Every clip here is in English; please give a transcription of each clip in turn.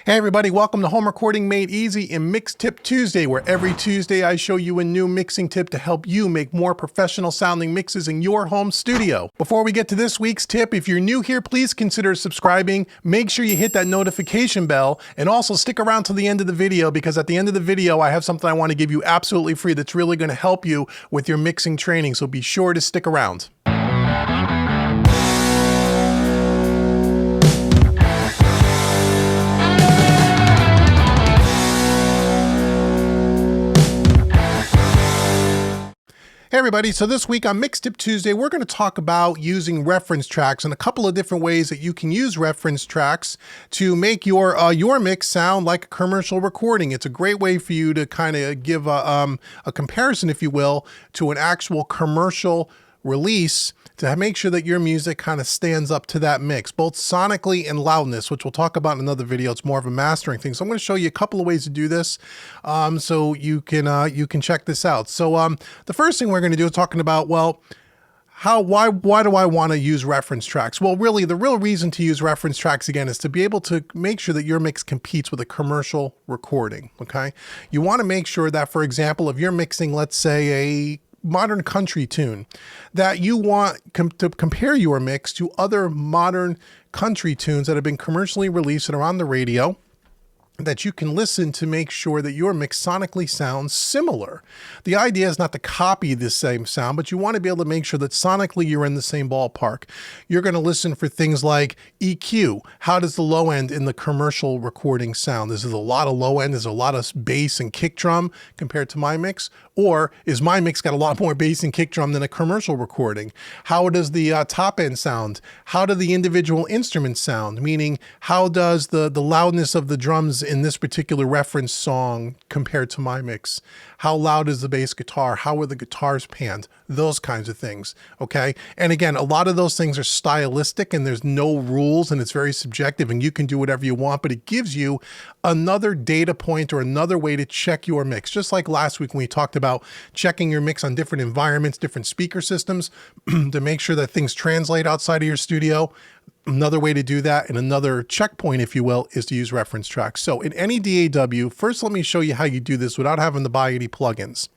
Hey everybody, welcome to Home Recording Made Easy and Mix Tip Tuesday, where every Tuesday I show you a new mixing tip to help you make more professional sounding mixes in your home studio. Before we get to this week's tip, if you're new here, please consider subscribing. Make sure you hit that notification bell and also stick around till the end of the video, because at the end of the video I have something I want to give you absolutely free that's really going to help you with your mixing training, so be sure to stick around. Hey everybody, so this week on Mix Tip Tuesday, we're going to talk about using reference tracks and a couple of different ways that you can use reference tracks to make your mix sound like a commercial recording. It's a great way for you to kind of give a comparison, if you will, to an actual commercial release, to make sure that your music kind of stands up to that mix, both sonically and loudness, which we'll talk about in another video. It's more of a mastering thing. So I'm going to show you a couple of ways to do this, so you can check this out. So the first thing we're going to do is talking about, well, why do I want to use reference tracks? Well, really, the real reason to use reference tracks, again, is to be able to make sure that your mix competes with a commercial recording, okay? You want to make sure that, for example, if you're mixing, let's say, a modern country tune, that you want to compare your mix to other modern country tunes that have been commercially released and are on the radio, that you can listen to make sure that your mix sonically sounds similar. The idea is not to copy the same sound, but you want to be able to make sure that sonically you're in the same ballpark. You're going to listen for things like EQ. How does the low end in the commercial recording sound? Is there a lot of low end? Is there a lot of bass and kick drum compared to my mix? Or is my mix got a lot more bass and kick drum than a commercial recording? How does the top end sound? How do the individual instruments sound? Meaning, how does the loudness of the drums in this particular reference song compared to my mix? How loud is the bass guitar? How are the guitars panned? Those kinds of things, okay? And again, a lot of those things are stylistic and there's no rules and it's very subjective and you can do whatever you want, but it gives you another data point or another way to check your mix. Just like last week when we talked about checking your mix on different environments, different speaker systems to make sure that things translate outside of your studio. Another way to do that, and another checkpoint, if you will, is to use reference tracks. So in any DAW, first let me show you how you do this without having to buy any plugins.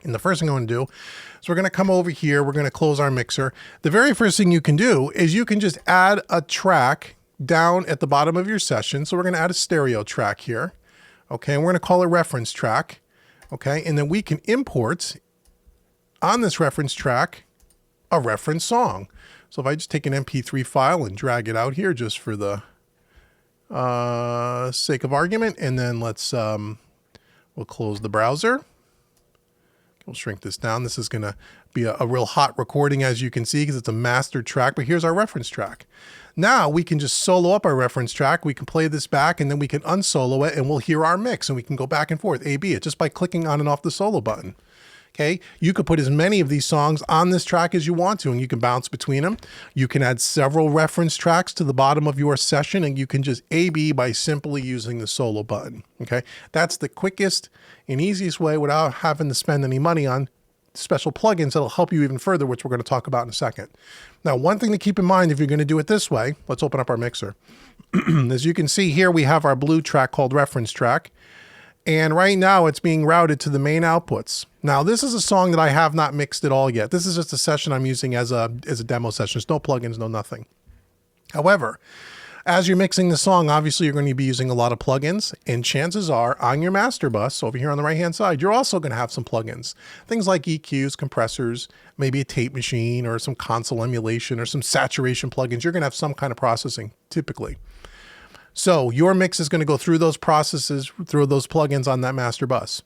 And the first thing I'm going to do is we're going to come over here, we're going to close our mixer. The very first thing you can do is you can just add a track down at the bottom of your session. So we're going to add a stereo track here. Okay, and we're going to call it reference track. Okay, and then we can import on this reference track a reference song. So if I just take an MP3 file and drag it out here just for the sake of argument, and then we'll close the browser. We'll shrink this down. This is going to be a real hot recording, as you can see, because it's a master track, but here's our reference track. Now we can just solo up our reference track. We can play this back and then we can unsolo it and we'll hear our mix and we can go back and forth, A-B it, just by clicking on and off the solo button. Okay, you could put as many of these songs on this track as you want to, and you can bounce between them. You can add several reference tracks to the bottom of your session, and you can just A-B by simply using the solo button. Okay, that's the quickest and easiest way without having to spend any money on special plugins that'll help you even further, which we're going to talk about in a second. Now, one thing to keep in mind if you're going to do it this way, let's open up our mixer. As you can see here, we have our blue track called reference track. And right now it's being routed to the main outputs. Now this is a song that I have not mixed at all yet. This is just a session I'm using as a demo session. There's no plugins, no nothing. However, as you're mixing the song, obviously you're going to be using a lot of plugins, and chances are on your master bus over here on the right hand side, you're also going to have some plugins. Things like EQs, compressors, maybe a tape machine or some console emulation or some saturation plugins. You're going to have some kind of processing typically. So your mix is going to go through those processes, through those plugins on that master bus.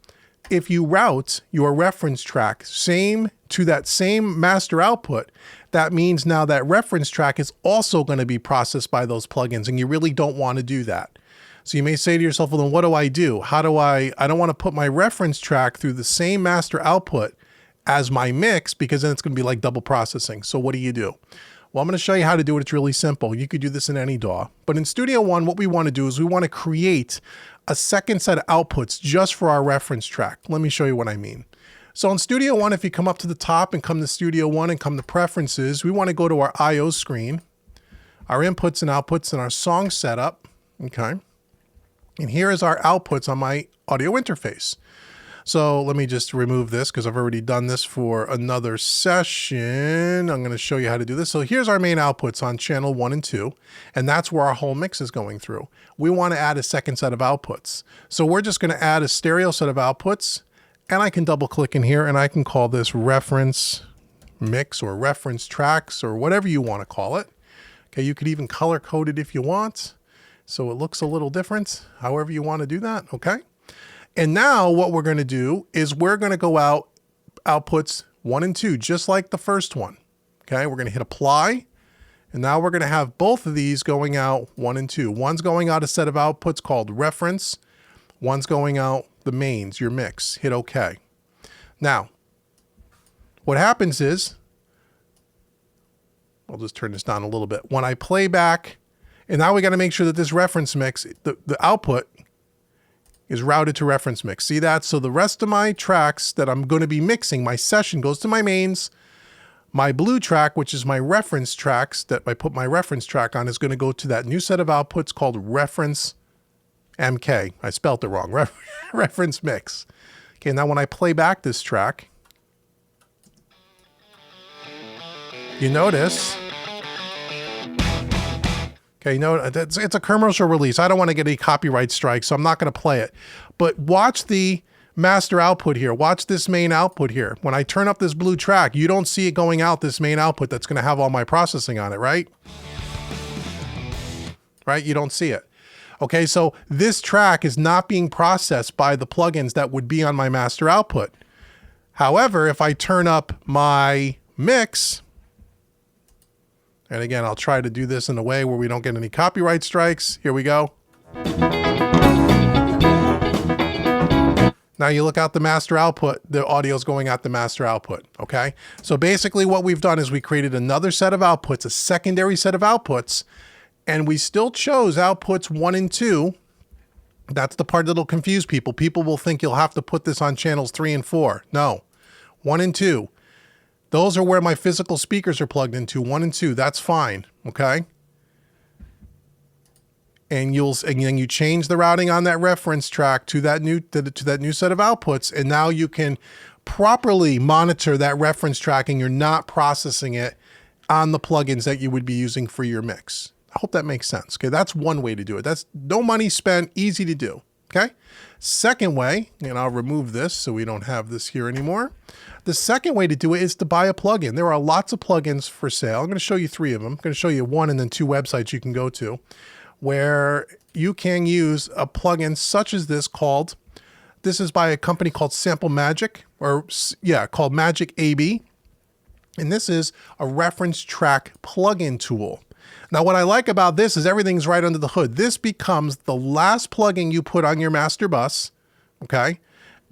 If you route your reference track to that same master output, that means now that reference track is also going to be processed by those plugins, and you really don't want to do that. So you may say to yourself, well, then what do? I don't want to put my reference track through the same master output as my mix, because then it's going to be like double processing. So what do? Well, I'm going to show you how to do it. It's really simple. You could do this in any DAW. But in Studio One, what we want to do is we want to create a second set of outputs just for our reference track. Let me show you what I mean. So in Studio One, if you come up to the top and come to Studio One and come to Preferences, we want to go to our I/O screen, our inputs and outputs, and our song setup. Okay. And here is our outputs on my audio interface. So let me just remove this because I've already done this for another session. I'm going to show you how to do this. So here's our main outputs on channel 1 and 2, and that's where our whole mix is going through. We want to add a second set of outputs. So we're just going to add a stereo set of outputs, and I can double click in here and I can call this reference mix or reference tracks or whatever you want to call it. Okay, you could even color code it if you want, so it looks a little different, however you want to do that, okay? And now what we're going to do is we're going to go out outputs 1 and 2, just like the first one. Okay, we're going to hit apply. And now we're going to have both of these going out 1 and 2. One's going out a set of outputs called reference. One's going out the mains, your mix. Hit OK. Now, what happens is, I'll just turn this down a little bit. When I play back, and now we got to make sure that this reference mix, the output, is routed to reference mix. See that? So the rest of my tracks that I'm going to be mixing, my session goes to my mains. My blue track, which is my reference tracks that I put my reference track on, is going to go to that new set of outputs called reference MK. I spelled it wrong. Reference mix. Okay, now when I play back this track, you notice, okay, no, it's a commercial release. I don't want to get any copyright strikes, so I'm not going to play it. But watch the master output here. Watch this main output here. When I turn up this blue track, you don't see it going out this main output that's going to have all my processing on it, right? Right? You don't see it. Okay, so this track is not being processed by the plugins that would be on my master output. However, if I turn up my mix, and again, I'll try to do this in a way where we don't get any copyright strikes. Here we go. Now you look out the master output, the audio is going out the master output, okay? So basically what we've done is we created another set of outputs, a secondary set of outputs, and we still chose outputs 1 and 2. That's the part that'll confuse people. People will think you'll have to put this on channels 3 and 4. No, 1 and 2. Those are where my physical speakers are plugged into, 1 and 2. That's fine, okay? And then you change the routing on that reference track to that new set of outputs, and now you can properly monitor that reference track, and you're not processing it on the plugins that you would be using for your mix. I hope that makes sense. Okay, that's one way to do it. That's no money spent, easy to do. Okay. Second way, and I'll remove this so we don't have this here anymore. The second way to do it is to buy a plugin. There are lots of plugins for sale. I'm going to show you 3 of them. I'm going to show you 1 and then 2 websites you can go to where you can use a plugin such as this called, this is by a company called Sample Magic, or yeah, called Magic AB. And this is a reference track plugin tool. Now, what I like about this is everything's right under the hood. This becomes the last plugin you put on your master bus, okay?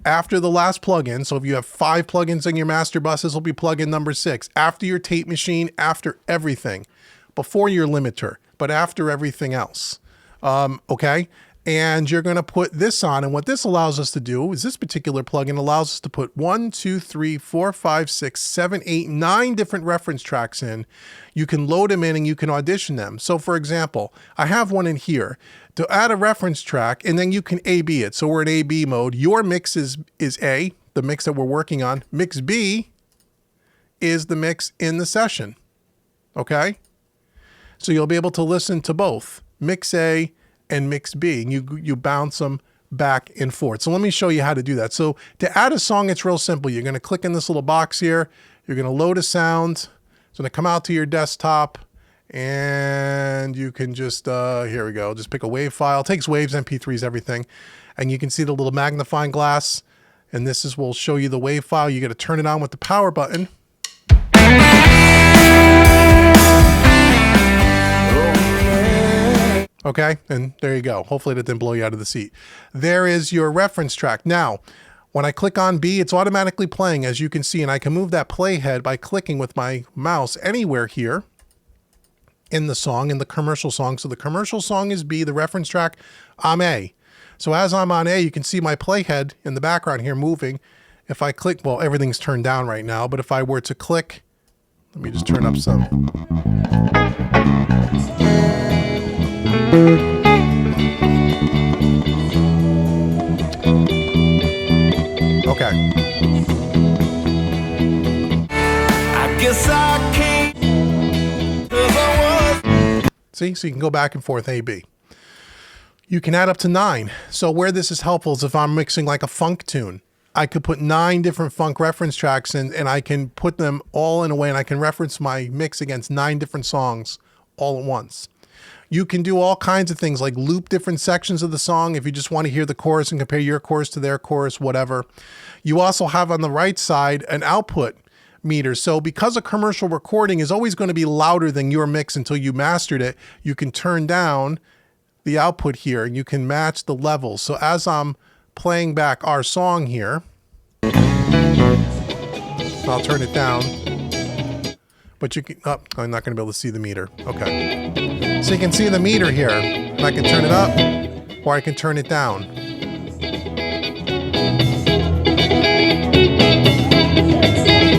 After the last plugin, so if you have 5 plugins in your master bus, this will be plugin number 6. After your tape machine, after everything, before your limiter, but after everything else, okay? And you're going to put this on, and what this allows us to do is this particular plugin allows us to put 1, 2, 3, 4, 5, 6, 7, 8, 9 different reference tracks in. You can load them in and you can audition them. So for example, I have one in here to add a reference track, and then you can A/B it. So we're in A/B mode. Your mix is A, the mix that we're working on. Mix B is the mix in the session, okay? So you'll be able to listen to both mix A and mix B, and you bounce them back and forth. So let me show you how to do that. So to add a song, it's real simple. You're going to click in this little box here. You're going to load a sound. It's going to come out to your desktop, and you can just, here we go, just pick a wave file. It takes waves, MP3s, everything. And you can see the little magnifying glass, and this will show you the wave file. You got to turn it on with the power button. Okay, and there you go. Hopefully that didn't blow you out of the seat. There is your reference track. Now, when I click on B, it's automatically playing, as you can see, and I can move that playhead by clicking with my mouse anywhere here in the song, in the commercial song. So the commercial song is B, the reference track, I'm A. So as I'm on A, you can see my playhead in the background here moving. If I click, well, everything's turned down right now, but if I were to click, let me just turn up some. Okay. I guess I can't, 'cause I was. See, so you can go back and forth A, B. You can add up to 9. So where this is helpful is if I'm mixing like a funk tune, I could put 9 different funk reference tracks in, and I can put them all in a way, and I can reference my mix against 9 different songs all at once. You can do all kinds of things like loop different sections of the song if you just want to hear the chorus and compare your chorus to their chorus, whatever. You also have on the right side an output meter. So because a commercial recording is always going to be louder than your mix until you mastered it, you can turn down the output here and you can match the levels. So as I'm playing back our song here, I'll turn it down, but you can, oh, I'm not going to be able to see the meter. Okay. So you can see the meter here. I can turn it up or I can turn it down.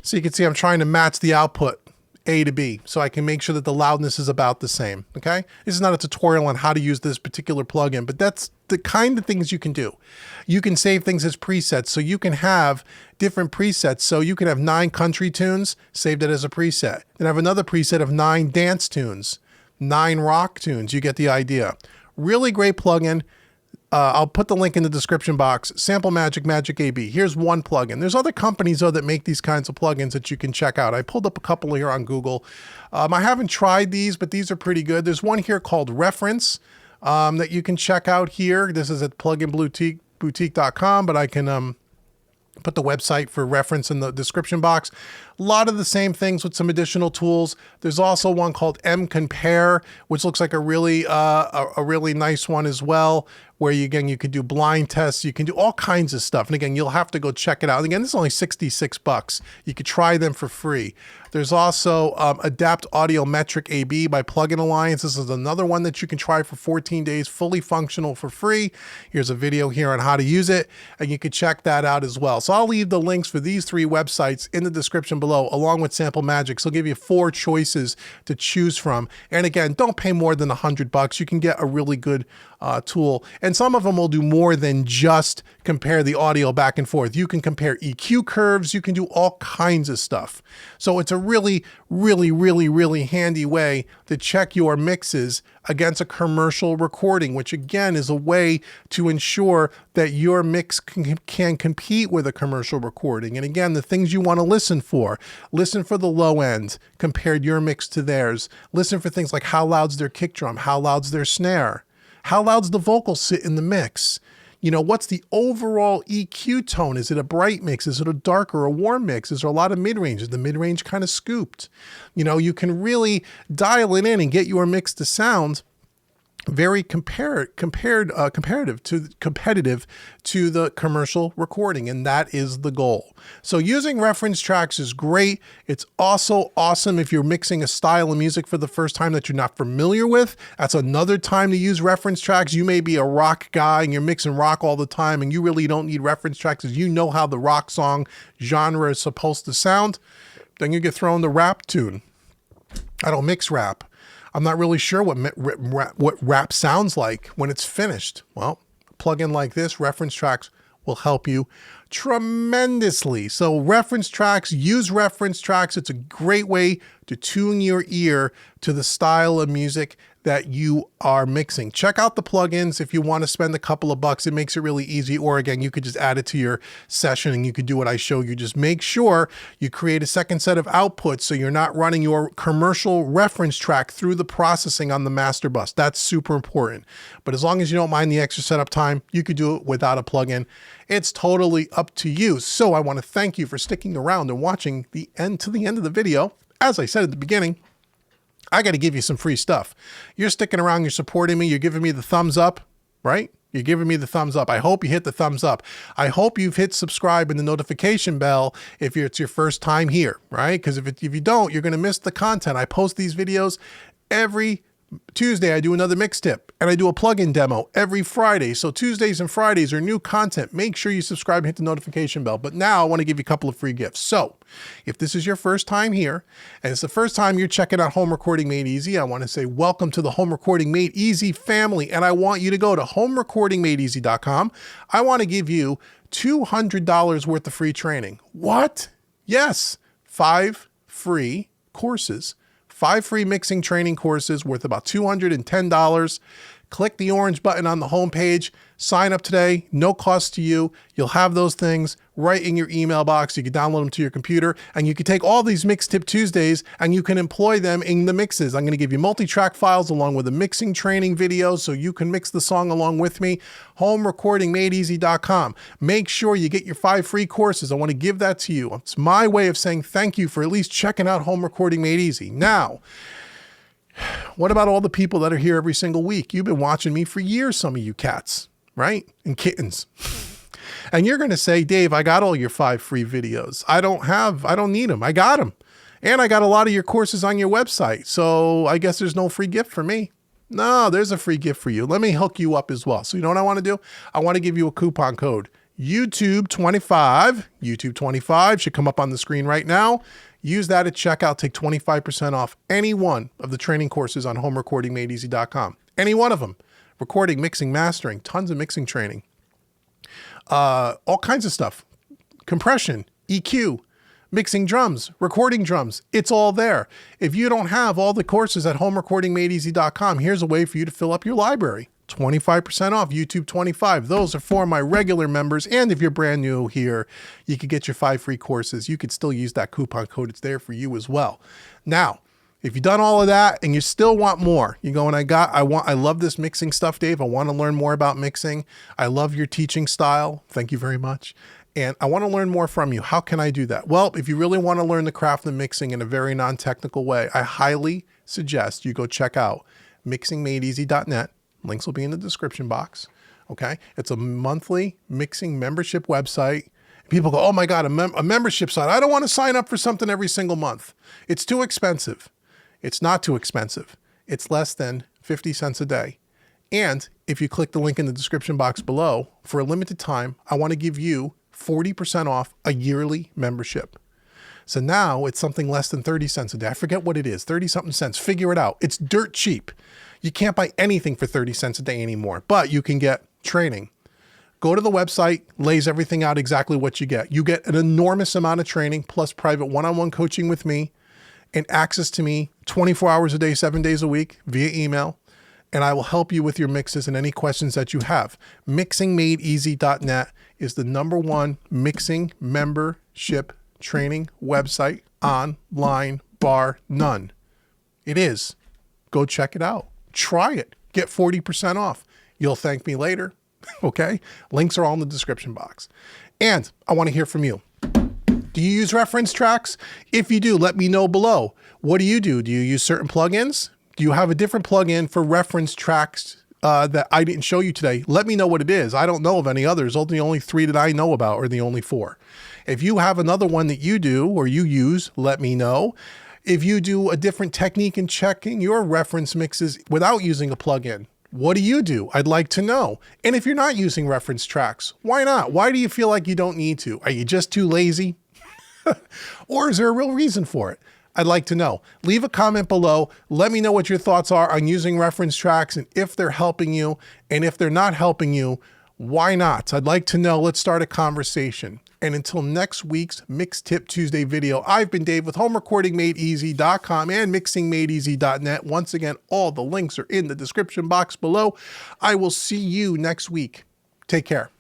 So you can see I'm trying to match the output A to B, so I can make sure that the loudness is about the same, okay? This is not a tutorial on how to use this particular plugin, but that's the kind of things you can do. You can save things as presets, so you can have different presets. So you can have 9 country tunes, saved it as a preset. Then have another preset of 9 dance tunes, 9 rock tunes. You get the idea. Really great plugin. I'll put the link in the description box. Sample Magic, Magic AB. Here's one plugin. There's other companies though that make these kinds of plugins that you can check out. I pulled up a couple here on Google. I haven't tried these, but these are pretty good. There's one here called Reference that you can check out here. This is at pluginboutique.com, but I can put the website for reference in the description box. A lot of the same things with some additional tools. There's also one called mCompare, which looks like a really nice one as well, where you can do blind tests. You can do all kinds of stuff. And again, you'll have to go check it out. And again, this is only $66. You could try them for free. There's also Adapt Audiometric AB by Plugin Alliance. This is another one that you can try for 14 days, fully functional for free. Here's a video here on how to use it, and you can check that out as well. So I'll leave the links for these 3 websites in the description below, along with Sample Magic. So I'll give you 4 choices to choose from. And again, don't pay more than $100. You can get a really good tool. And some of them will do more than just compare the audio back and forth. You can compare EQ curves. You can do all kinds of stuff. So it's a really, really, really, really handy way to check your mixes against a commercial recording, which again is a way to ensure that your mix can compete with a commercial recording. And again, the things you want to listen for the low end, compared your mix to theirs. Listen for things like how loud's their kick drum, how loud's their snare, how loud's the vocal sit in the mix. You know, what's the overall EQ tone? Is it a bright mix? Is it a dark or a warm mix? Is there a lot of mid-range? Is the mid-range kind of scooped? You know, you can really dial it in and get your mix to sound very competitive to the commercial recording, and that is the goal. So using reference tracks is great. It's also awesome if you're mixing a style of music for the first time that you're not familiar with. That's another time to use reference tracks. You may be a rock guy and you're mixing rock all the time, and you really don't need reference tracks because you know how the rock song genre is supposed to sound. Then you get thrown the rap tune. I don't mix rap. I'm not really sure what rap sounds like when it's finished. Well, a plugin like this, reference tracks, will help you tremendously. So reference tracks, use reference tracks. It's a great way to tune your ear to the style of music that you are mixing. Check out the plugins if you want to spend a couple of bucks. It makes it really easy. Or again, you could just add it to your session and you could do what I show you. Just make sure you create a second set of outputs so you're not running your commercial reference track through the processing on the master bus. That's super important. But as long as you don't mind the extra setup time, you could do it without a plugin. It's totally up to you. So I want to thank you for sticking around and watching the end to the end of the video. As I said at the beginning, I got to give you some free stuff. You're sticking around, you're supporting me, you're giving me the thumbs up, right? You're giving me the thumbs up. I hope you hit the thumbs up. I hope you've hit subscribe and the notification bell if it's your first time here, right? Because if you don't, you're going to miss the content. I post these videos every Tuesday, I do another mix tip, and I do a plugin demo every Friday. So Tuesdays and Fridays are new content. Make sure you subscribe and hit the notification bell. But now I want to give you a couple of free gifts. So if this is your first time here, and it's the first time you're checking out Home Recording Made Easy, I want to say welcome to the Home Recording Made Easy family. And I want you to go to homerecordingmadeeasy.com. I want to give you $200 worth of free training. What? Yes, 5 free courses. 5 free mixing training courses worth about $210. Click the orange button on the homepage. Sign up today. No cost to you. You'll have those things right in your email box. You can download them to your computer, and you can take all these Mix Tip Tuesdays and you can employ them in the mixes. I'm going to give you multi-track files along with a mixing training video so you can mix the song along with me. HomeRecordingMadeEasy.com. Make sure you get your 5 free courses. I want to give that to you. It's my way of saying thank you for at least checking out Home Recording Made Easy. Now, what about all the people that are here every single week? You've been watching me for years, some of you cats, right? And kittens. And you're going to say, Dave, I got all your 5 free videos. I don't need them. I got them. And I got a lot of your courses on your website. So I guess there's no free gift for me. No, there's a free gift for you. Let me hook you up as well. So you know what I want to do? I want to give you a coupon code. YouTube25. YouTube25 should come up on the screen right now. Use that at checkout. Take 25% off any one of the training courses on homerecordingmadeeasy.com. Any one of them. Recording, mixing, mastering, tons of mixing training. All kinds of stuff. Compression, EQ, mixing drums, recording drums. It's all there. If you don't have all the courses at homerecordingmadeeasy.com, here's a way for you to fill up your library. 25% off, YouTube 25. Those are for my regular members. And if you're brand new here, you could get your 5 free courses. You could still use that coupon code. It's there for you as well. Now, if you've done all of that and you still want more, you're going, I love this mixing stuff, Dave. I want to learn more about mixing. I love your teaching style. Thank you very much. And I want to learn more from you. How can I do that? Well, if you really want to learn the craft of mixing in a very non-technical way, I highly suggest you go check out mixingmadeeasy.net. Links will be in the description box. Okay. It's a monthly mixing membership website. People go, oh my God, a membership site. I don't want to sign up for something every single month. It's too expensive. It's not too expensive. It's less than 50 cents a day. And if you click the link in the description box below, for a limited time, I want to give you 40% off a yearly membership. So now it's something less than 30 cents a day. I forget what it is, 30 something cents. Figure it out. It's dirt cheap. You can't buy anything for 30 cents a day anymore, but you can get training. Go to the website, lays everything out exactly what you get. You get an enormous amount of training plus private one-on-one coaching with me and access to me 24 hours a day, 7 days a week via email. And I will help you with your mixes and any questions that you have. Mixingmadeeasy.net is the #1 mixing membership training website online, bar none. It is. Go check it out. Try it. Get 40% off. You'll thank me later. Okay? Links are all in the description box. And I want to hear from you. Do you use reference tracks? If you do, let me know below. What do? Do you use certain plugins? Do you have a different plugin for reference tracks that I didn't show you today? Let me know what it is. I don't know of any others. The only 3 that I know about are the only 4. If you have another one that you do or you use, let me know. If you do a different technique in checking your reference mixes without using a plugin, what do? I'd like to know. And if you're not using reference tracks, why not? Why do you feel like you don't need to? Are you just too lazy? Or is there a real reason for it? I'd like to know. Leave a comment below. Let me know what your thoughts are on using reference tracks and if they're helping you. And if they're not helping you, why not? I'd like to know. Let's start a conversation. And until next week's Mix Tip Tuesday video, I've been Dave with HomeRecordingMadeEasy.com and MixingMadeEasy.net. Once again, all the links are in the description box below. I will see you next week. Take care.